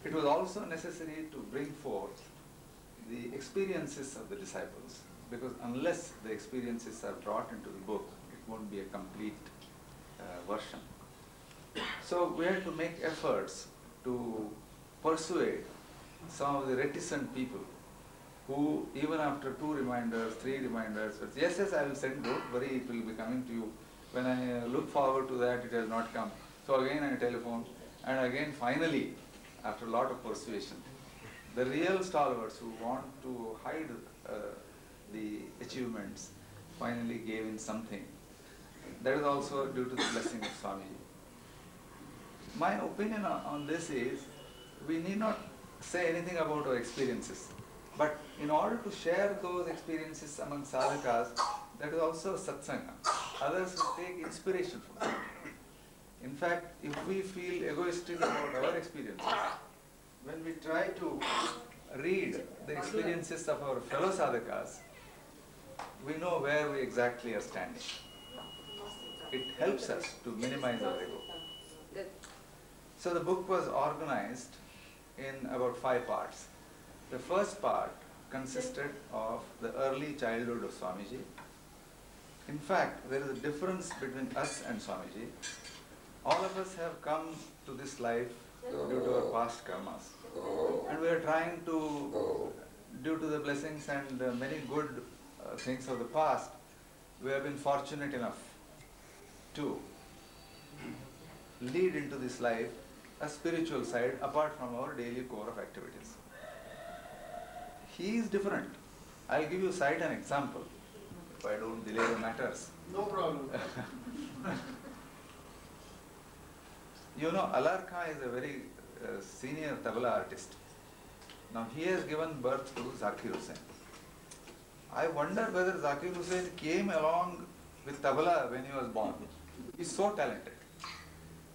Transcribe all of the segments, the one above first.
It was also necessary to bring forth the experiences of the disciples, because unless the experiences are brought into the book, it won't be a complete version. So we had to make efforts to persuade some of the reticent people who, even after 2 reminders, 3 reminders, said, yes, yes, I will send, don't worry, it will be coming to you. When I look forward to that, it has not come. So again I telephoned, and again finally, after a lot of persuasion, the real stalwarts who want to hide the achievements finally gave in something. That is also due to the blessing of Swamiji. My opinion on this is, we need not say anything about our experiences, but in order to share those experiences among sadhakas, that is also satsanga. Others will take inspiration from that. In fact, if we feel egoistic about our experiences, when we try to read the experiences of our fellow sadhakas, we know where we exactly are standing. It helps us to minimize our ego. So the book was organized in about 5 parts. The first part consisted of the early childhood of Swamiji. In fact, there is a difference between us and Swamiji. All of us have come to this life due to our past karmas. And we are trying to, due to the blessings and many good things of the past, we have been fortunate enough to lead into this life a spiritual side apart from our daily core of activities. He is different. I'll give you cite an example, if I don't delay the matters. No problem. You know, Alar Khan is a very senior tabla artist. Now he has given birth to Zakir Hussain. I wonder whether Zakir Hussain came along with tabla when he was born. He's so talented.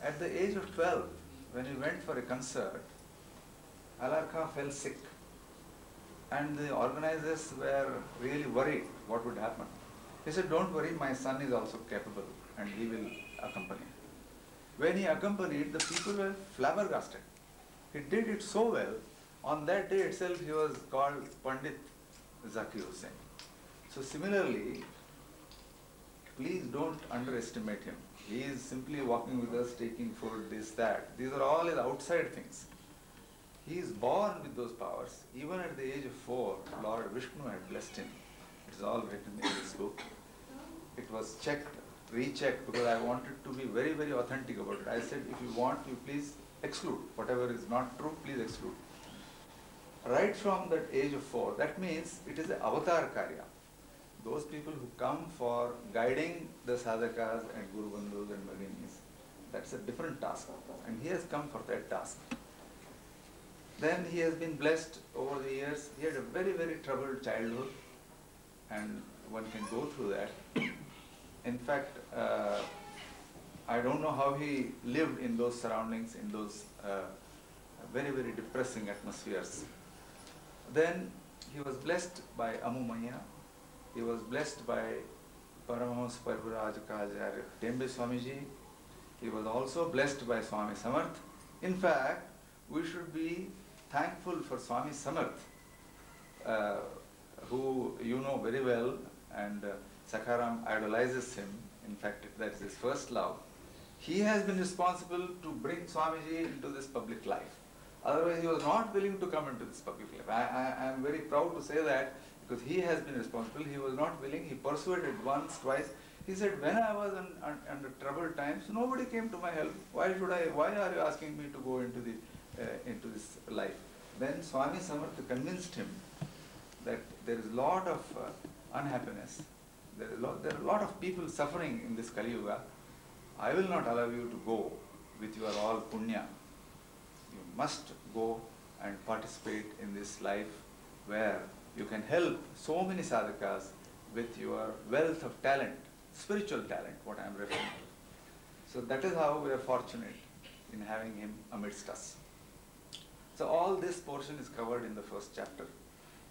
At the age of 12, when he went for a concert, Alar Khan fell sick. And the organizers were really worried what would happen. He said, don't worry, my son is also capable and he will accompany. When he accompanied, the people were flabbergasted. He did it so well, on that day itself he was called Pandit Zakir Hussain. So similarly, please don't underestimate him. He is simply walking with us, taking food, this, that. These are all his outside things. He is born with those powers. Even at the age of 4, Lord Vishnu had blessed him. It is all written in this book. It was checked, rechecked, because I wanted to be very, very authentic about it. I said, if you want, you please exclude. Whatever is not true, please exclude. Right from that age of 4, that means it is an avatar karya. Those people who come for guiding the sadhakas and Guru Bandhus and Bhaginis, that's a different task. And he has come for that task. Then he has been blessed over the years. He had a very, very troubled childhood, and one can go through that. In fact, I don't know how he lived in those surroundings, in those very, very depressing atmospheres. Then he was blessed by Amumaya. He was blessed by Paramahamsa Parvurajakajarya Tembe Swamiji. He was also blessed by Swami Samarth. In fact, we should be thankful for Swami Samarth, who you know very well, and Sakharam idolizes him. In fact, that's his first love. He has been responsible to bring Swamiji into this public life. Otherwise, he was not willing to come into this public life. I am very proud to say that, because he has been responsible. He was not willing. He persuaded once, twice. He said, when I was under troubled times, nobody came to my help. Why are you asking me to go into this life? Then Swami Samarth convinced him that there is a lot of unhappiness. There are a lot of people suffering in this Kali Yuga. I will not allow you to go with your all punya. You must go and participate in this life where you can help so many sadhakas with your wealth of talent, spiritual talent, what I am referring to. So that is how we are fortunate in having him amidst us. So all this portion is covered in the first chapter.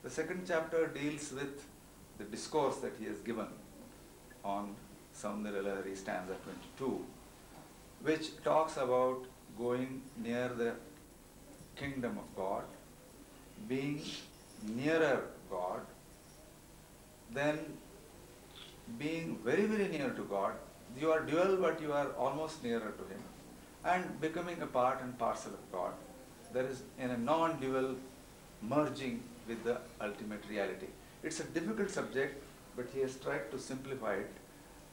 The second chapter deals with the discourse that he has given on Saundara Lahari stanza 22, which talks about going near the kingdom of God, being nearer God, then being very, very near to God. You are dual, but you are almost nearer to Him, and becoming a part and parcel of God. There is in a non-dual merging with the ultimate reality. It's a difficult subject, but he has tried to simplify it,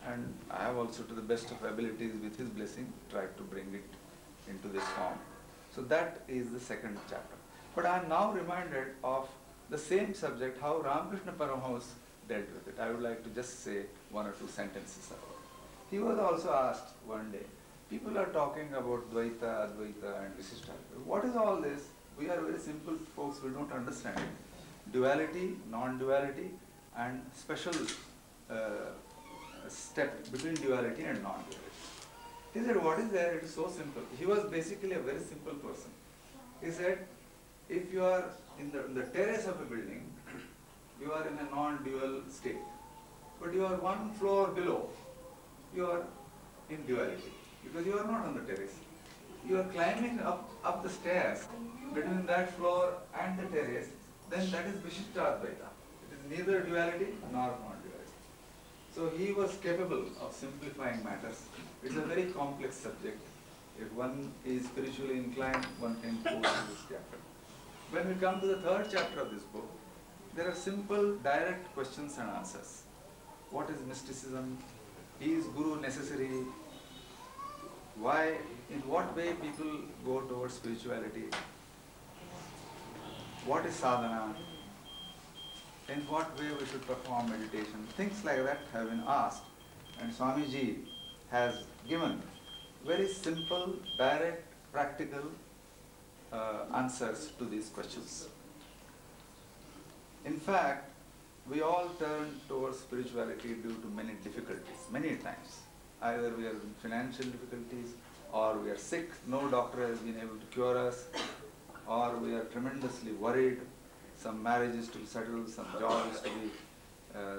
and I have also, to the best of abilities, with his blessing, tried to bring it into this form. So that is the second chapter. But I am now reminded of the same subject, how Ramakrishna Paramahamsa dealt with it. I would like to just say one or two sentences about it. He was also asked one day, people are talking about Dvaita, Advaita and Visishta. What is all this? We are very simple folks, we don't understand it. Duality, non-duality and special step between duality and non-duality. He said, what is there? It is so simple. He was basically a very simple person. He said, if you are in the terrace of a building, you are in a non-dual state. But you are one floor below, you are in duality, because you are not on the terrace. You are climbing up the stairs between that floor and the terrace, then that is Vishishtadvaita. It is neither duality nor non-duality. So he was capable of simplifying matters. It's a very complex subject. If one is spiritually inclined, one can go through this chapter. When we come to the third chapter of this book, there are simple, direct questions and answers. What is mysticism? Is Guru necessary? Why, in what way people go towards spirituality? What is sadhana? In what way we should perform meditation? Things like that have been asked, and Swamiji has given very simple, direct, practical answers to these questions. In fact, we all turn towards spirituality due to many difficulties, many times. Either we are in financial difficulties, or we are sick, no doctor has been able to cure us, or we are tremendously worried, some marriage is to be settled, some job is to be,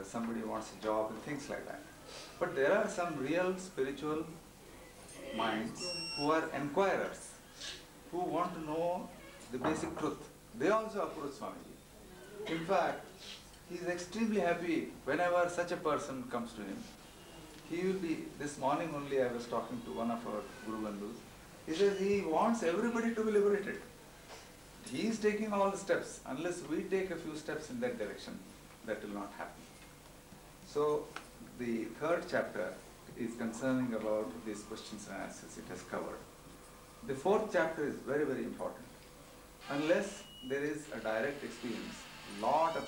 somebody wants a job, and things like that. But there are some real spiritual minds who are inquirers, who want to know the basic truth. They also approach Swamiji. In fact, he is extremely happy whenever such a person comes to him. He will be, this morning only I was talking to one of our Guru Bandhus. He says he wants everybody to be liberated. He is taking all the steps. Unless we take a few steps in that direction, that will not happen. So the third chapter is concerning about these questions and answers it has covered. The fourth chapter is very, very important. Unless there is a direct experience,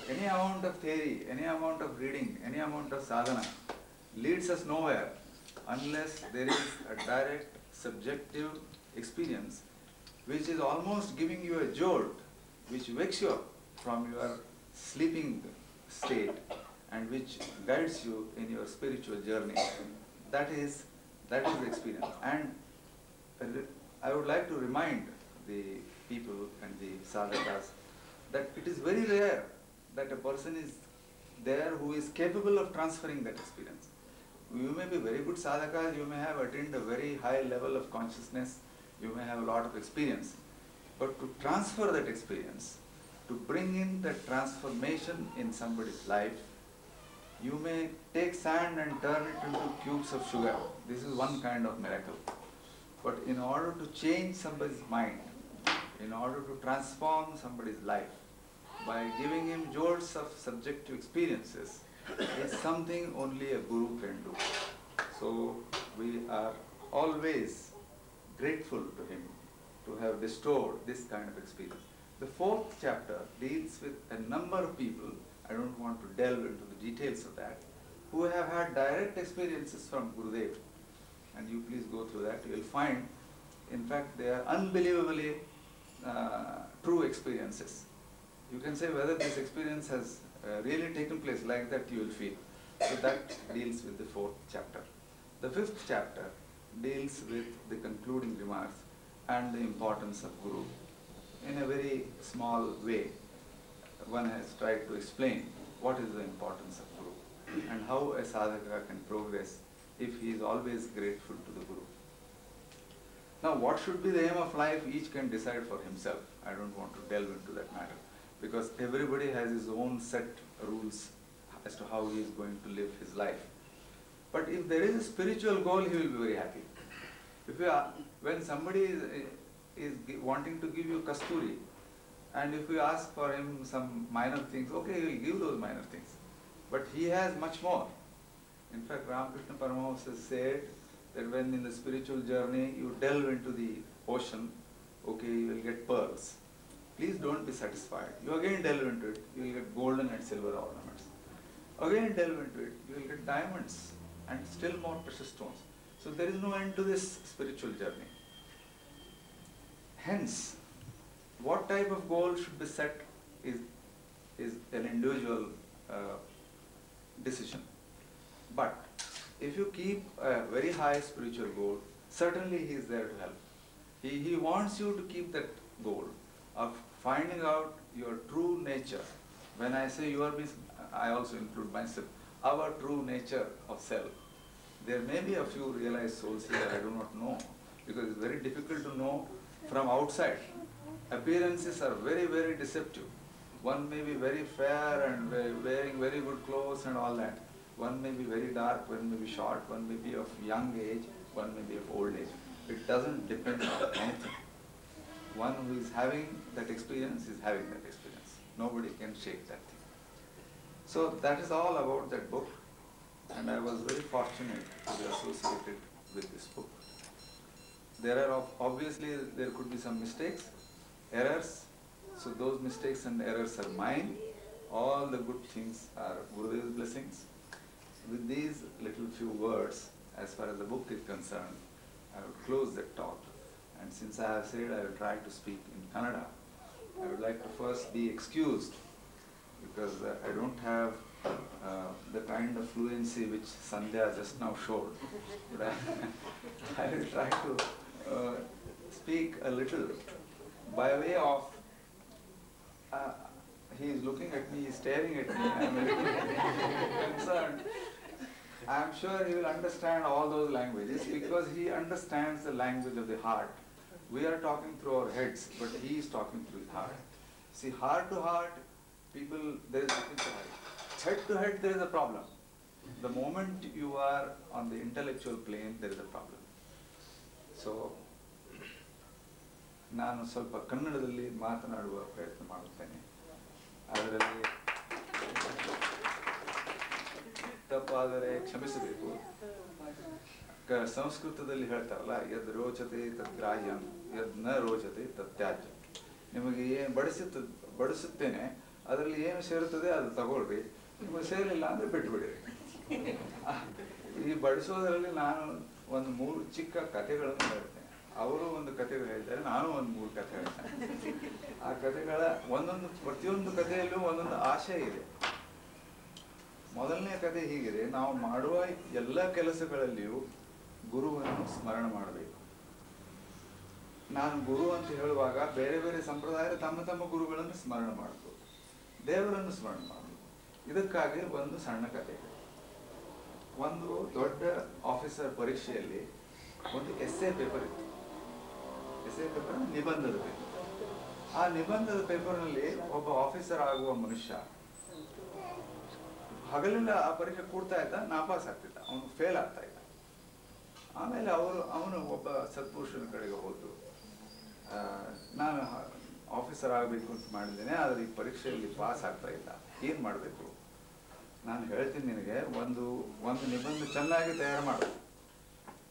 any amount of theory, any amount of reading, any amount of sadhana leads us nowhere unless there is a direct subjective experience which is almost giving you a jolt, which wakes you up from your sleeping state and which guides you in your spiritual journey. That is the experience. And I would like to remind the people and the sadhakas that it is very rare that a person is there who is capable of transferring that experience. You may be very good sadhakas, you may have attained a very high level of consciousness, you may have a lot of experience, but to transfer that experience, to bring in that transformation in somebody's life, you may take sand and turn it into cubes of sugar. This is one kind of miracle. But in order to change somebody's mind, in order to transform somebody's life, by giving him jolts of subjective experiences, is something only a guru can do. So we are always grateful to him to have bestowed this kind of experience. The fourth chapter deals with a number of people, I don't want to delve into the details of that, who have had direct experiences from Gurudev. And you please go through that. You will find, in fact, they are unbelievably true experiences. You can say whether this experience has really taken place, like that you will feel. So that deals with the fourth chapter. The fifth chapter deals with the concluding remarks and the importance of Guru. In a very small way, one has tried to explain what is the importance of Guru and how a sadhaka can progress if he is always grateful to the Guru. Now, what should be the aim of life, each can decide for himself. I don't want to delve into that matter, because everybody has his own set rules as to how he is going to live his life. But if there is a spiritual goal, he will be very happy. If you are, when somebody is wanting to give you kasturi, and if you ask for him some minor things, okay, he will give those minor things. But he has much more. In fact, Ramakrishna Paramahamsa said that when in the spiritual journey you delve into the ocean, okay, you will get pearls. Please don't be satisfied. You again delve into it, you will get golden and silver ornaments. Again delve into it, you will get diamonds and still more precious stones. So there is no end to this spiritual journey. Hence, what type of goal should be set is an individual decision. But if you keep a very high spiritual goal, certainly he is there to help. He wants you to keep that goal of finding out your true nature. When I say your means, I also include myself, our true nature of self. There may be a few realized souls here, I do not know, because it's very difficult to know from outside. Appearances are very, very deceptive. One may be very fair and wearing very good clothes and all that. One may be very dark, one may be short, one may be of young age, one may be of old age. It doesn't depend on anything. One who is having that experience is having that experience. Nobody can shake that thing. So that is all about that book, and I was very fortunate to be associated with this book. There are obviously there could be some mistakes, errors. So those mistakes and errors are mine. All the good things are Gurudev's blessings. With these little few words, as far as the book is concerned, I would close that talk. And since I have said I will try to speak in Kannada, I would like to first be excused, because I don't have the kind of fluency which Sandhya just now showed. But I will try to speak a little by way of, he is looking at me, he is staring at me, I am a little concerned. I am sure he will understand all those languages, because he understands the language of the heart. We are talking through our heads, but he is talking through his heart. See, heart to heart, people, there is nothing to hide. Head to head, there is a problem. The moment you are on the intellectual plane, there is a problem. So, ನಾನು ಸ್ವಲ್ಪ ಕನ್ನಡದಲ್ಲಿ ಮಾತನಾಡುವ ಪ್ರಯತ್ನ ಮಾಡುತ್ತೇನೆ. ಅದರಲ್ಲಿ ತಪ್ಪಾದರೆ ಕ್ಷಮಿಸಬೇಕು. ಸಂಸ್ಕೃತದಲ್ಲಿ ಹೇಳ್ತಾರಲ್ಲ, ಯದ್ ರೋಚತೆ ತದ್ ಗ್ರಾಹ್ಯಂ, ಯದ್ ನ ರೋಚತೆ ತದ್ ತ್ಯಾಜ್ಯ. ನಿಮಗೆ ಏನು ಬಡಿಸುತ್ತೇನೆ, ಅದರಲ್ಲಿ ಏನು ಸೇರುತ್ತದೆ ಅದು ತಗೊಳ್ರಿ, ನಿಮಗೆ ಸೇರಿಲ್ಲ ಅಂದರೆ ಬಿಟ್ಟುಬಿಡಿರಿ. ಈ ಬಡಿಸೋದರಲ್ಲಿ ನಾನು ಒಂದು 3 ಚಿಕ್ಕ ಕಥೆಗಳನ್ನು ಹೇಳ್ತೇನೆ. ಅವರು ಒಂದು ಕಥೆಗಳು ಹೇಳ್ತಾರೆ, ನಾನು ಒಂದು 3 ಕಥೆ ಹೇಳ್ತೇನೆ. ಆ ಕಥೆಗಳ ಪ್ರತಿಯೊಂದು ಕಥೆಯಲ್ಲೂ ಒಂದೊಂದು ಆಶಯ ಇದೆ. ಮೊದಲನೇ ಕಥೆ ಹೀಗಿದೆ, ನಾವು ಮಾಡುವ ಎಲ್ಲ ಕೆಲಸಗಳಲ್ಲಿಯೂ ಗುರುವನ್ನು ಸ್ಮರಣ ಮಾಡಬೇಕು. ನಾನು ಗುರು ಅಂತ ಹೇಳುವಾಗ ಬೇರೆ ಬೇರೆ ಸಂಪ್ರದಾಯದ ತಮ್ಮ ತಮ್ಮ ಗುರುಗಳನ್ನು ಸ್ಮರಣ ಮಾಡಬೇಕು, ದೇವರನ್ನು ಸ್ಮರಣ ಮಾಡಬೇಕು. ಇದಕ್ಕಾಗಿ ಒಂದು ಸಣ್ಣ ಕಥೆ. ಒಂದು ದೊಡ್ಡ ಆಫೀಸರ್ ಪರೀಕ್ಷೆಯಲ್ಲಿ ಒಂದು ಎಸ್ಸೆ ಪೇಪರ್ ಇತ್ತು. ಎಸ್ಸೆ ಪೇಪರ್ ನಿಬಂಧದ ಪೇಪರ್. ಆ ನಿಬಂಧದ ಪೇಪರ್ನಲ್ಲಿ ಒಬ್ಬ ಆಫೀಸರ್ ಆಗುವ ಮನುಷ್ಯ ಹಗಲೆಲ್ಲ ಆ ಪರೀಕ್ಷೆ ಕೂಡ್ತಾ ಇದ್ದ, ನಾಪಾಸ್ ಆಗ್ತಿದ್ದ, ಅವನು ಫೇಲ್ ಆಗ್ತಾ ಇದ್ದ. ಆಮೇಲೆ ಅವನು ಒಬ್ಬ ಸತ್ಪುರುಷನ ಕಡೆಗೆ ಹೋದ್ರು, ನಾನು ಆಫೀಸರ್ ಆಗಬೇಕು ಅಂತ ಮಾಡಿದ್ದೇನೆ, ಆದರೆ ಈ ಪರೀಕ್ಷೆಯಲ್ಲಿ ಪಾಸ್ ಆಗ್ತಾ ಇಲ್ಲ, ಏನು ಮಾಡಬೇಕು? ನಾನು ಹೇಳ್ತೀನಿ ನಿನಗೆ, ಒಂದು ನಿಬಂಧ ಚೆನ್ನಾಗಿ ತಯಾರು ಮಾಡು.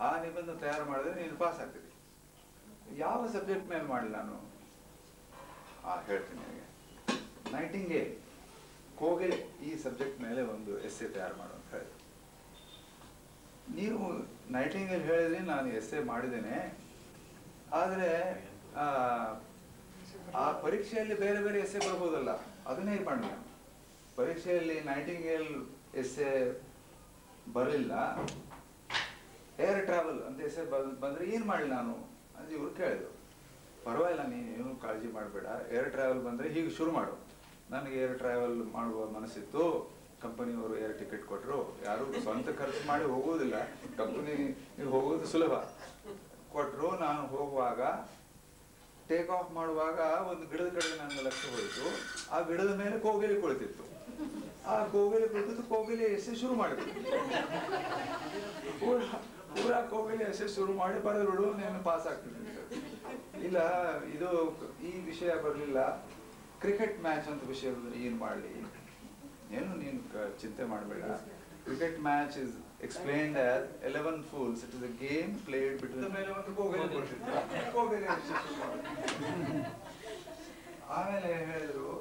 ಆ ನಿಬಂಧ ತಯಾರು ಮಾಡಿದ್ರೆ ನೀನು ಪಾಸ್ ಆಗ್ತಿದ್ದಿ. ಯಾವ ಸಬ್ಜೆಕ್ಟ್ ಮೇಲೆ ಮಾಡಿ ನಾನು ಹೇಳ್ತೀನಿ ನಿನಗೆ. ನೈಟಿಂಗೇಲ್, ಕೋಗಿಲೆ, ಈ ಸಬ್ಜೆಕ್ಟ್ ಮೇಲೆ ಒಂದು ಎಸ್ಸೆ ತಯಾರು ಮಾಡು ಅಂತ ಹೇಳಿದೆ. ನೀವು ನೈಟಿಂಗೇಲ್ ಹೇಳಿದ್ರಿ, ನಾನು ಎಸ್ಸೆ ಮಾಡಿದ್ದೇನೆ, ಆದರೆ ಆ ಪರೀಕ್ಷೆಯಲ್ಲಿ ಬೇರೆ ಬೇರೆ ಎಸ್ಸೆ ಬರ್ಬೋದಲ್ಲ, ಅದನ್ನೇ ಇದು ಮಾಡಿ. ಪರೀಕ್ಷೆಯಲ್ಲಿ ನೈಟಿಂಗೇಲ್ ಎಸ್ಸೆ ಬರಲಿಲ್ಲ, ಏರ್ ಟ್ರಾವೆಲ್ ಅಂತ ಎಸ್ಸೆ ಬಂದರೆ ಏನು ಮಾಡಲಿ ನಾನು ಅಂತ ಇವ್ರು ಕೇಳಿದ್ರು. ಪರವಾಗಿಲ್ಲ, ನೀನು ಕಾಳಜಿ ಮಾಡಬೇಡ, ಏರ್ ಟ್ರಾವೆಲ್ ಬಂದರೆ ಹೀಗೆ ಶುರು ಮಾಡು. ನನಗೆ ಏರ್ ಟ್ರಾವೆಲ್ ಮಾಡುವ ಮನಸ್ಸಿತ್ತು, ಕಂಪನಿಯವರು ಏರ್ ಟಿಕೆಟ್ ಕೊಟ್ಟರು, ಯಾರು ಸ್ವಂತ ಖರ್ಚು ಮಾಡಿ ಹೋಗೋದಿಲ್ಲ, ಕಂಪನಿ ನೀವು ಹೋಗೋದು ಸುಲಭ, ಕೊಟ್ಟರು. ನಾನು ಹೋಗುವಾಗ ಟೇಕ್ ಆಫ್ ಮಾಡುವಾಗ ಒಂದು ಗಿಡದ ಕಡೆಗೆ ನನ್ನ ಲಕ್ಷ್ಯ ಹೋಯಿತು. ಆ ಗಿಡದ ಮೇಲೆ ಕೋಗಿಲೆ ಕುಳಿತಿತ್ತು. ಆ ಕೋಗಿಲೆ ಕುಳಿತಿತ್ತು, ಕೋಗಿಲೆ ಎಸೆ ಶುರು ಮಾಡಿದ್ರು. ಪೂರಾ ಕೋಗಿಲೆ ಎಸೆ ಶುರು ಮಾಡಿ ಬರೆದು నేను ಪಾಸ್ ಆಗ್ತೀನಿ. ಇಲ್ಲ, ಇದು ಈ ವಿಷಯ ಬರಲಿಲ್ಲ. ಕ್ರಿಕೆಟ್ ಮ್ಯಾಚ್ ಅಂತ ವಿಷಯ ಏನು ಮಾಡಲಿ, ಏನು ನೀನು ಚಿಂತೆ ಮಾಡಬೇಡ. Cricket match is explained as 11 fools. It is a game played between ಮೇಲೆ ಒಂದು ಕೋಗಿಲೆ ಕೊಟ್ಟಿದ್ರು. ಕೋಗಿಲೆ ಆಮೇಲೆ ಹೇಳಿದ್ರು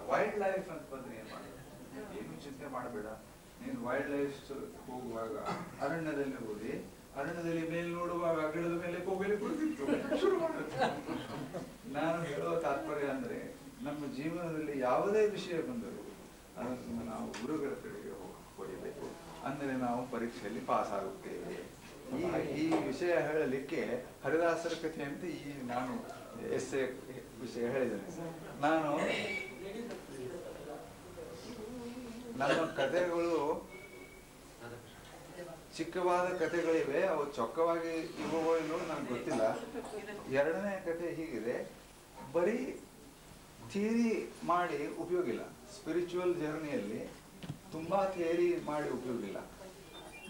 ವೈಲ್ಡ್ ಲೈಫ್ ಅಂತ ಬಂದ್ರೆ ಏನು ಮಾಡೋದು, ಏನು ಚಿಂತೆ ಮಾಡಬೇಡ. ನೀನು ವೈಲ್ಡ್ ಲೈಫ್ ಹೋಗುವಾಗ ಅರಣ್ಯದಲ್ಲಿ ಹೋಗಿ ಅರಣ್ಯದಲ್ಲಿ ಮೇಲೆ ನೋಡುವಾಗ ಗಿಡದ ಮೇಲೆ ಕೋಗಿಲೆ ಕುಳಿತಿತ್ತು, ಶುರು ಮಾಡುತ್ತೆ. ನಾನು ಹೇಳುವ ತಾತ್ಪರ್ಯ ಅಂದ್ರೆ ನಮ್ಮ ಜೀವನದಲ್ಲಿ ಯಾವುದೇ ವಿಷಯ ಬಂದರೂ ಅದನ್ನು ನಾವು ಗುರುಗಳ ಕಡೆಗೆ ಹೊಡಿಬೇಕು. ಅಂದರೆ ನಾವು ಪರೀಕ್ಷೆಯಲ್ಲಿ ಪಾಸ್ ಆಗುತ್ತೇವೆ. ಈ ವಿಷಯ ಹೇಳಲಿಕ್ಕೆ ಹರಿದಾಸರ ಕಥೆ ಅಂತ ನಾನು ಎಸ್ಸೆ ವಿಷಯ ಹೇಳಿದ್ದೇನೆ. ನಮ್ಮ ಕಥೆಗಳು ಚಿಕ್ಕವಾದ ಕಥೆಗಳಿವೆ, ಅವು ಚೊಕ್ಕವಾಗಿ ಇವುಗಳು ನನಗೆ ಗೊತ್ತಿಲ್ಲ. ಎರಡನೇ ಕಥೆ ಹೀಗಿದೆ, ಬರೀ ಥಿಯರಿ ಮಾಡಿ ಉಪಯೋಗ ಇಲ್ಲ. ಸ್ಪಿರಿಚುವಲ್ ಜರ್ನಿಯಲ್ಲಿ ತುಂಬಾ ಥಿಯರಿ ಮಾಡಿ ಉಪಯೋಗ ಇಲ್ಲ.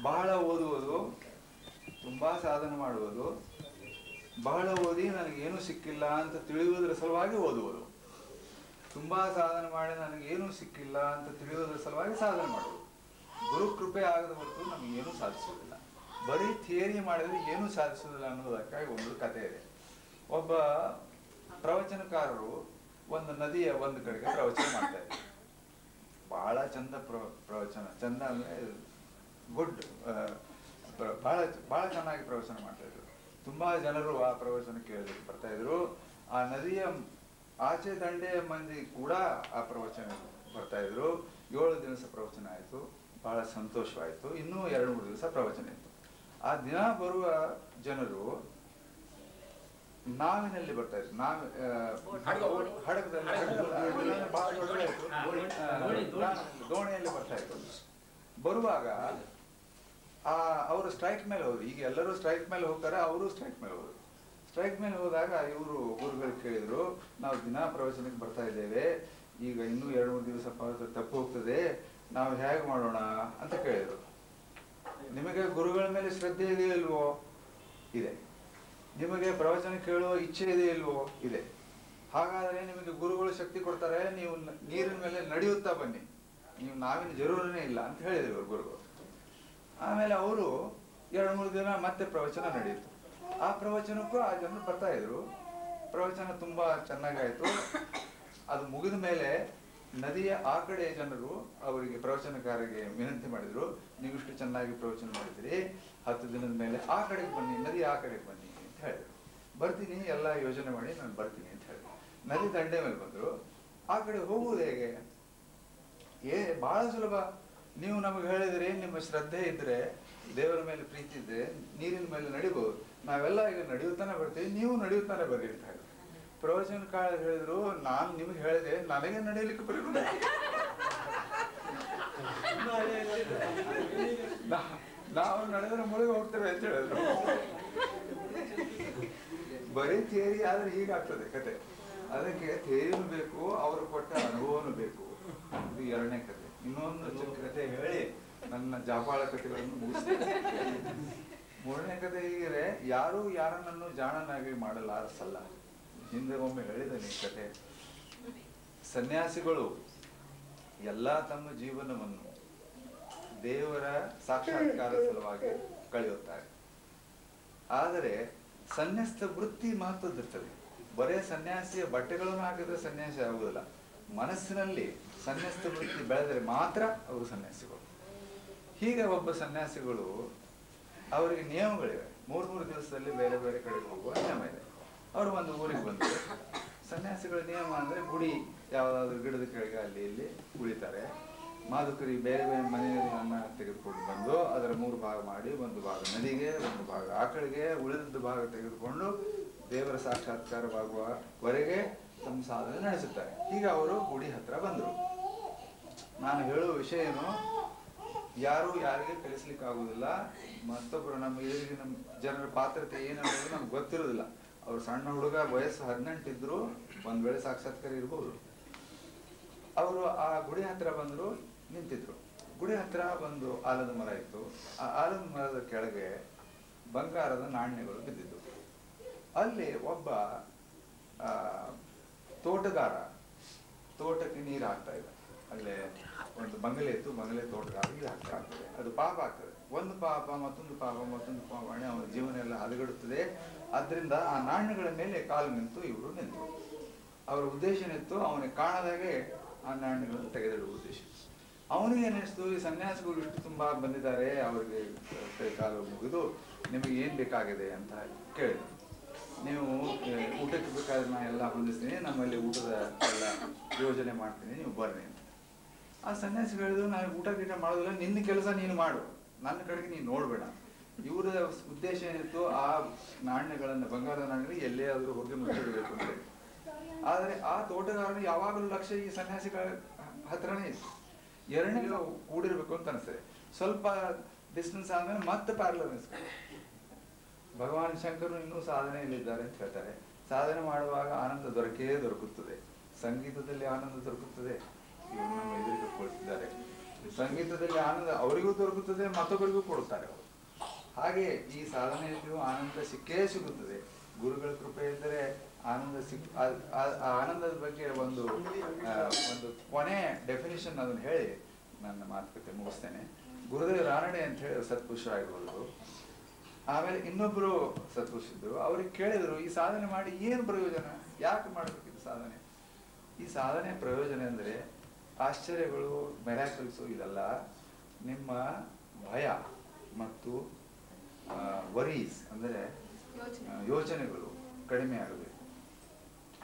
ಬಹಳ ಓದುವುದು, ತುಂಬಾ ಸಾಧನೆ ಮಾಡುವುದು, ಬಹಳ ಓದಿ ನನಗೇನು ಸಿಕ್ಕಿಲ್ಲ ಅಂತ ತಿಳಿಯುವುದರ ಸಲುವಾಗಿ ಓದುವುದು, ತುಂಬಾ ಸಾಧನೆ ಮಾಡಿ ನನಗೇನು ಸಿಕ್ಕಿಲ್ಲ ಅಂತ ತಿಳಿಯುವುದರ ಸಲುವಾಗಿ ಸಾಧನೆ ಮಾಡುವುದು. ಗುರು ಕೃಪೆ ಆಗದ ಹೊರತು ನಮಗೇನು ಸಾಧಿಸುವುದಿಲ್ಲ. ಬರೀ ಥಿಯರಿ ಮಾಡಿದ್ರೆ ಏನೂ ಸಾಧಿಸುವುದಿಲ್ಲ ಅನ್ನೋದಕ್ಕಾಗಿ ಒಂದು ಕಥೆ ಇದೆ. ಒಬ್ಬ ಪ್ರವಚನಕಾರರು ಒಂದು ನದಿಯ ಒಂದು ಕಡೆಗೆ ಪ್ರವಚನ ಮಾಡ್ತಾ ಇದ್ದಾರೆ. ಬಹಳ ಚಂದ ಪ್ರವಚನ, ಚಂದ ಅಂದ್ರೆ ಗುಡ್, ಬಹಳ ಚೆನ್ನಾಗಿ ಪ್ರವಚನ ಮಾಡ್ತಾ ಇದ್ರು. ತುಂಬಾ ಜನರು ಆ ಪ್ರವಚನ ಕೇಳಲಿಕ್ಕೆ ಬರ್ತಾ ಇದ್ರು. ಆ ನದಿಯ ಆಚೆ ದಂಡೆಯ ಮಂದಿ ಕೂಡ ಆ ಪ್ರವಚನ ಬರ್ತಾ ಇದ್ರು. 7 ದಿವಸ ಪ್ರವಚನ ಆಯಿತು, ಬಹಳ ಸಂತೋಷವಾಯಿತು. ಇನ್ನೂ 2-3 ದಿವಸ ಪ್ರವಚನ ಇತ್ತು. ಆ ದಿನ ಬರುವ ಜನರು ನಾವಿನಲ್ಲಿ ಬರ್ತಾ ಇದ್ರು. ದೋಣಿಯಲ್ಲಿ ಬರ್ತಾ ಇದ್ರು. ಬರುವಾಗ ಅವರು ಸ್ಟ್ರೈಕ್ ಮೇಲೆ ಹೋದ್ರು. ಈಗ ಎಲ್ಲರೂ ಸ್ಟ್ರೈಕ್ ಮೇಲೆ ಹೋಗ್ತಾರೆ, ಅವರು ಸ್ಟ್ರೈಕ್ ಮೇಲೆ ಹೋದ್ರು. ಸ್ಟ್ರೈಕ್ ಮೇಲೆ ಹೋದಾಗ ಇವರು ಗುರುಗಳು ಕೇಳಿದ್ರು, ನಾವು ದಿನ ಪ್ರವಚನಕ್ಕೆ ಬರ್ತಾ ಇದ್ದೇವೆ, ಈಗ ಇನ್ನೂ 2-3 ದಿವಸ ತಪ್ಪು ಹೋಗ್ತದೆ, ನಾವು ಹೇಗೆ ಮಾಡೋಣ ಅಂತ ಕೇಳಿದ್ರು. ನಿಮಗೆ ಗುರುಗಳ ಮೇಲೆ ಶ್ರದ್ಧೆ ಇದೆಯೋ ಇಲ್ವೋ? ಇದೆ. ನಿಮಗೆ ಪ್ರವಚನ ಕೇಳುವ ಇಚ್ಛೆ ಇದೆ ಇಲ್ವೋ? ಇದೆ. ಹಾಗಾದ್ರೆ ನಿಮಗೆ ಗುರುಗಳು ಶಕ್ತಿ ಕೊಡ್ತಾರೆ, ನೀವು ನೀರಿನ ಮೇಲೆ ನಡೆಯುತ್ತಾ ಬನ್ನಿ, ನೀವು ನಾವಿನ ಜರೂರನೇ ಇಲ್ಲ ಅಂತ ಹೇಳಿದ್ರು ಗುರುಗಳು. ಆಮೇಲೆ ಅವರು 2-3 ದಿನ ಮತ್ತೆ ಪ್ರವಚನ ನಡೆಯಿತು. ಆ ಪ್ರವಚನಕ್ಕೂ ಆ ಜನರು ಬರ್ತಾ ಇದ್ರು. ಪ್ರವಚನ ತುಂಬಾ ಚೆನ್ನಾಗಾಯ್ತು. ಅದು ಮುಗಿದ ಮೇಲೆ ನದಿಯ ಆ ಕಡೆ ಜನರು ಅವರಿಗೆ ಪ್ರವಚನಕಾರರಿಗೆ ವಿನಂತಿ ಮಾಡಿದ್ರು, ನೀವಿಷ್ಟು ಚೆನ್ನಾಗಿ ಪ್ರವಚನ ಮಾಡಿದ್ರಿ, 10 ದಿನದ ಮೇಲೆ ಆ ಕಡೆಗೆ ಬನ್ನಿ, ನದಿ ಆ ಕಡೆಗೆ ಬನ್ನಿ ಅಂತ ಹೇಳಿದ್ರು. ಬರ್ತೀನಿ, ಎಲ್ಲ ಯೋಜನೆ ಮಾಡಿ ನಾನು ಬರ್ತೀನಿ ಅಂತ ಹೇಳಿದ್ರು. ನದಿ ದಂಡೆ ಮೇಲೆ ಬಂದ್ರು. ಆ ಕಡೆ ಹೋಗುವುದು ಹೇಗೆ? ಬಹಳ ಸುಲಭ. ನೀವು ನಮಗೆ ಹೇಳಿದ್ರಿ, ನಿಮ್ಮ ಶ್ರದ್ಧೆ ಇದ್ರೆ, ದೇವರ ಮೇಲೆ ಪ್ರೀತಿ ಇದ್ರೆ ನೀರಿನ ಮೇಲೆ ನಡಿಬಹುದು. ನಾವೆಲ್ಲ ಈಗ ನಡೆಯುತ್ತಾನೆ ಬರ್ತೀವಿ, ನೀವು ನಡೆಯುತ್ತಾನೆ ಬರ್ರಿ ಅಂತ ಹೇಳಿದ್ರು. ಪ್ರವಚನ ಕಾಲ ಹೇಳಿದ್ರು, ನಾನು ನಿಮ್ಗೆ ಹೇಳಿದೆ, ನನಗೆ ನಡೆಯಲಿಕ್ಕೆ ಬರೋದು, ನಾವು ನಡೆದ್ರೆ ಮುಳುಗಿ ಹೋಗ್ತೇವೆ ಅಂತ ಹೇಳಿದ್ರು. ಬರೀ ಥಿಯರಿ ಆದ್ರೆ ಹೀಗಾಗ್ತದೆ ಕತೆ. ಅದಕ್ಕೆ ಥಿಯರಿನೂ ಬೇಕು, ಅವರು ಕೊಟ್ಟ ಅನುಭವನೂ ಬೇಕು. ಇದು 2ನೇ ಕತೆ. ಇನ್ನೊಂದು ಕತೆ ಹೇಳಿ ನನ್ನ ಜಾಪಾಳ ಕಥೆಗಳನ್ನು ಮುಗಿಸ್ತೇನೆ. 3ನೇ ಕತೆ ಹೀಗಿದೆ, ಯಾರು ಯಾರನ್ನೂ ಜಾಣನಾಗಿ ಮಾಡಲಾರಸಲ್ಲ. ಹಿಂದೆ ಒಮ್ಮೆ ಹೇಳಿದ್ದೇನೆ ಈ ಕತೆ. ಸನ್ಯಾಸಿಗಳು ಎಲ್ಲ ತಮ್ಮ ಜೀವನವನ್ನು ದೇವರ ಸಾಕ್ಷಾತ್ಕಾರ ಸಲುವಾಗಿ ಕಳೆಯುತ್ತಾರೆ. ಆದರೆ ಸನ್ಯಾಸ ವೃತ್ತಿ ಮಹತ್ವದಿರ್ತದೆ. ಬರೇ ಸನ್ಯಾಸಿಯ ಬಟ್ಟೆಗಳನ್ನು ಹಾಕಿದ್ರೆ ಸನ್ಯಾಸಿ ಆಗುವುದಿಲ್ಲ. ಮನಸ್ಸಿನಲ್ಲಿ ಸನ್ಯಾಸ ವೃತ್ತಿ ಬೆಳೆದರೆ ಮಾತ್ರ ಅವರು ಸನ್ಯಾಸಿಗಳು. ಹೀಗೆ ಒಬ್ಬ ಸನ್ಯಾಸಿಗಳು, ಅವರಿಗೆ ನಿಯಮಗಳಿವೆ. 3 ದಿವಸದಲ್ಲಿ ಬೇರೆ ಬೇರೆ ಕಡೆಗೆ ಹೋಗುವ ನಿಯಮ ಇದೆ. ಅವರು ಒಂದು ಊರಿಗೆ ಬಂದರು. ಸನ್ಯಾಸಿಗಳ ನಿಯಮ ಅಂದರೆ ಗುಡಿ ಯಾವುದಾದ್ರೂ ಗಿಡದ ಕೆಳಗೆ ಅಲ್ಲಿ ಇಲ್ಲಿ ಉಳಿತಾರೆ. ಮಾಧುಕರಿ ಬೇರೆ ಬೇರೆ ಮನೆಯಲ್ಲಿ ಅನ್ನ ತೆಗೆದುಕೊಂಡು ಬಂದು ಅದರ 3 ಭಾಗ ಮಾಡಿ, 1 ಭಾಗ ನದಿಗೆ, 1 ಭಾಗ ಆಕಳಿಗೆ, ಉಳಿದದ್ದು ಭಾಗ ತೆಗೆದುಕೊಂಡು ದೇವರ ಸಾಕ್ಷಾತ್ಕಾರವಾಗುವವರೆಗೆ ತಮ್ಮ ಸಾಧನೆ ನಡೆಸುತ್ತಾರೆ. ಈಗ ಅವರು ಗುಡಿ ಹತ್ರ ಬಂದರು. ನಾನು ಹೇಳುವ ವಿಷಯ ಏನು, ಯಾರು ಯಾರಿಗೆ ಕಲಿಸ್ಲಿಕ್ಕೆ ಆಗುದಿಲ್ಲ. ಮತ್ತೊಬ್ಬರು ನಮ್ಮ ಎದುರಿಗೆ ನಮ್ಮ ಜನರ ಪಾತ್ರತೆ ಏನನ್ನೋದು ನಮ್ಗೆ ಗೊತ್ತಿರೋದಿಲ್ಲ. ಅವ್ರು ಸಣ್ಣ ಹುಡುಗ, ವಯಸ್ಸು 18 ಇದ್ರು, ಒಂದ್ ವೇಳೆ ಸಾಕ್ಷಾತ್ಕಾರ ಇರ್ಬೋದು. ಅವರು ಆ ಗುಡಿ ಹತ್ರ ಬಂದ್ರು, ನಿಂತಿದ್ರು. ಗುಡಿ ಹತ್ರ ಒಂದು ಆಲದ ಮರ ಇತ್ತು. ಆ ಆಲದ ಮರದ ಕೆಳಗೆ ಬಂಗಾರದ ನಾಣ್ಯಗಳು ಬಿದ್ದಿದ್ದು. ಅಲ್ಲಿ ಒಬ್ಬ ತೋಟಗಾರ ತೋಟಕ್ಕೆ ನೀರು ಹಾಕ್ತಾ ಇದ್ದ. ಅಲ್ಲೇ ಒಂದು ಬಂಗಲೆ ಇತ್ತು, ಬಂಗಲೆ ತೋಟಗಾರ ನೀರು ಹಾಕ್ತಾ ಆಗ್ತದೆ. ಅದು ಪಾಪ ಆಗ್ತದೆ. ಒಂದು ಪಾಪ ಮತ್ತೊಂದು ಪಾಪ ಮತ್ತೊಂದು ಪಾಪ ಮಾಡಿ ಅವನ ಜೀವನ ಎಲ್ಲ ಹದಗೆಡುತ್ತದೆ. ಅದರಿಂದ ಆ ನಾಣ್ಯಗಳ ಮೇಲೆ ಕಾಲು ನಿಂತು ಇವರು ನಿಂತರು. ಅವರ ಉದ್ದೇಶ ಏನಿತ್ತು, ಅವನಿಗೆ ಕಾಣದಾಗೆ ಆ ನಾಣ್ಯಗಳನ್ನು ತೆಗೆದಿಡುವ ಉದ್ದೇಶ. ಅವನಿಗೆ ಏನಿಸ್ತು, ಈ ಸನ್ಯಾಸಿಗಳು ಇಷ್ಟು ತುಂಬಾ ಬಂದಿದ್ದಾರೆ, ಅವರಿಗೆ ಕೈ ಕಾಲು ಮುಗಿದು ನಿಮಗೆ ಏನ್ ಬೇಕಾಗಿದೆ ಅಂತ ಕೇಳಿದ್ರು. ನೀವು ಊಟಕ್ಕೆ ಬೇಕಾದ್ರೆ ನಾ ಎಲ್ಲ ಹೊಂದಿಸ್ತೀನಿ, ನಮ್ಮಲ್ಲಿ ಊಟದ ಎಲ್ಲ ಯೋಜನೆ ಮಾಡ್ತೀನಿ, ನೀವು ಬರ್ರಿ ಅಂತ. ಆ ಸನ್ಯಾಸಿಗಳು ಹೇಳಿದ್ರು, ನಾನು ಊಟ ಗೀಟ ಮಾಡೋದಿಲ್ಲ, ನಿನ್ನ ಕೆಲಸ ನೀನು ಮಾಡು, ನನ್ನ ಕಡೆಗೆ ನೀನು ನೋಡ್ಬೇಡ. ಇವರ ಉದ್ದೇಶ ಏನಿತ್ತು, ಆ ನಾಣ್ಯಗಳನ್ನ, ಬಂಗಾರದ ನಾಣ್ಯಗಳು ಎಲ್ಲೇ ಆದ್ರೂ ಹೋಗಿ ಮುಚ್ಚಿಡಬೇಕು ಅಂತ. ಆದ್ರೆ ಆ ತೋಟಗಾರನು ಯಾವಾಗಲೂ ಲಕ್ಷ್ಯ ಈ ಸನ್ಯಾಸಿಗಳ ಹತ್ರನೇ ಇತ್ತು. ಎರಡನೇ ಕೂಡಿರ್ಬೇಕು ಅಂತ ಅನಿಸ್ತದೆ. ಸ್ವಲ್ಪ ಡಿಸ್ಟೆನ್ಸ್ ಆದ್ಮೇಲೆ ಮತ್ತೆ ಪ್ಯಾರಲಲ್ ಅನಿಸ್ತಾರೆ. ಭಗವಾನ್ ಶಂಕರನು ಇನ್ನೂ ಸಾಧನೆಯಲ್ಲಿದ್ದಾರೆ ಅಂತ ಹೇಳ್ತಾರೆ. ಸಾಧನೆ ಮಾಡುವಾಗ ಆನಂದ ದೊರಕುತ್ತದೆ. ಸಂಗೀತದಲ್ಲಿ ಆನಂದ ದೊರಕುತ್ತದೆ. ಇವರು ನಮ್ಮ ಎದುರಿಗೆ ಕೊಡ್ತಿದ್ದಾರೆ. ಸಂಗೀತದಲ್ಲಿ ಆನಂದ ಅವರಿಗೂ ದೊರಕುತ್ತದೆ, ಮತ್ತೊಬ್ಬರಿಗೂ ಕೊಡುತ್ತಾರೆ ಅವರು. ಹಾಗೆ ಈ ಸಾಧನೆಯಲ್ಲಿಯೂ ಆನಂದ ಸಿಕ್ಕೇ ಸಿಗುತ್ತದೆ. ಗುರುಗಳ ಕೃಪೆ ಇದ್ದರೆ ಆನಂದ ಆನಂದದ ಬಗ್ಗೆ ಒಂದು ಕೊನೆ ಡೆಫಿನಿಷನ್ ಅದನ್ನು ಹೇಳಿ ನನ್ನ ಮಾತುಕತೆ ಮುಗಿಸ್ತೇನೆ. ಗುರುದೇವ್ ರಾನಡೆ ಅಂತ ಹೇಳಿ ಸತ್ಪುರುಷರಾಗಿರ್ಬೋದು. ಆಮೇಲೆ ಇನ್ನೊಬ್ರು ಸತ್ಪುರುಷಿದ್ರು. ಅವ್ರಿಗೆ ಕೇಳಿದ್ರು, ಈ ಸಾಧನೆ ಮಾಡಿ ಏನು ಪ್ರಯೋಜನ, ಯಾಕೆ ಮಾಡಬೇಕಿದು ಸಾಧನೆ? ಈ ಸಾಧನೆ ಪ್ರಯೋಜನ ಅಂದರೆ ಆಶ್ಚರ್ಯಗಳು, ಮೆರಾಕಲ್ಸು ಇದಲ್ಲ. ನಿಮ್ಮ ಭಯ ಮತ್ತು ವರೀಸ್ ಅಂದರೆ ಯೋಚನೆಗಳು ಕಡಿಮೆ ಆಗಬೇಕು.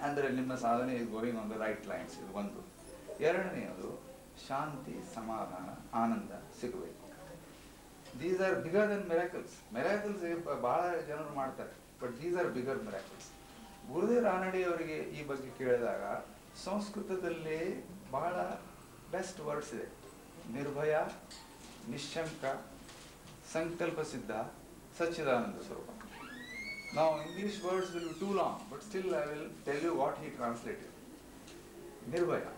ಅಂದರೆ ನಿಮ್ಮ ಸಾಧನೆ is going on the right lines. ಇದು ಒಂದು. ಎರಡನೆಯದು ಶಾಂತಿ, ಸಮಾಧಾನ, ಆನಂದ ಸಿಗಬೇಕು. These are bigger than miracles. Miracles ಬಹಳ ಜನರು ಮಾಡ್ತಾರೆ, but these are bigger miracles. Gurudev Ranade ಅವರಿಗೆ ಈ ಬಗ್ಗೆ ಕೇಳಿದಾಗ ಸಂಸ್ಕೃತದಲ್ಲಿ ಬಹಳ ಬೆಸ್ಟ್ ವರ್ಡ್ಸ್ ಇದೆ. ನಿರ್ಭಯ, ನಿಶ್ಶಂಕ, ಸಂಕಲ್ಪ ಸಿದ್ಧ, ಸಚ್ಚಿದಾನಂದ ಸ್ವರೂಪ. Now English words will be too long, but still I will tell you what he translated. Nirvaya.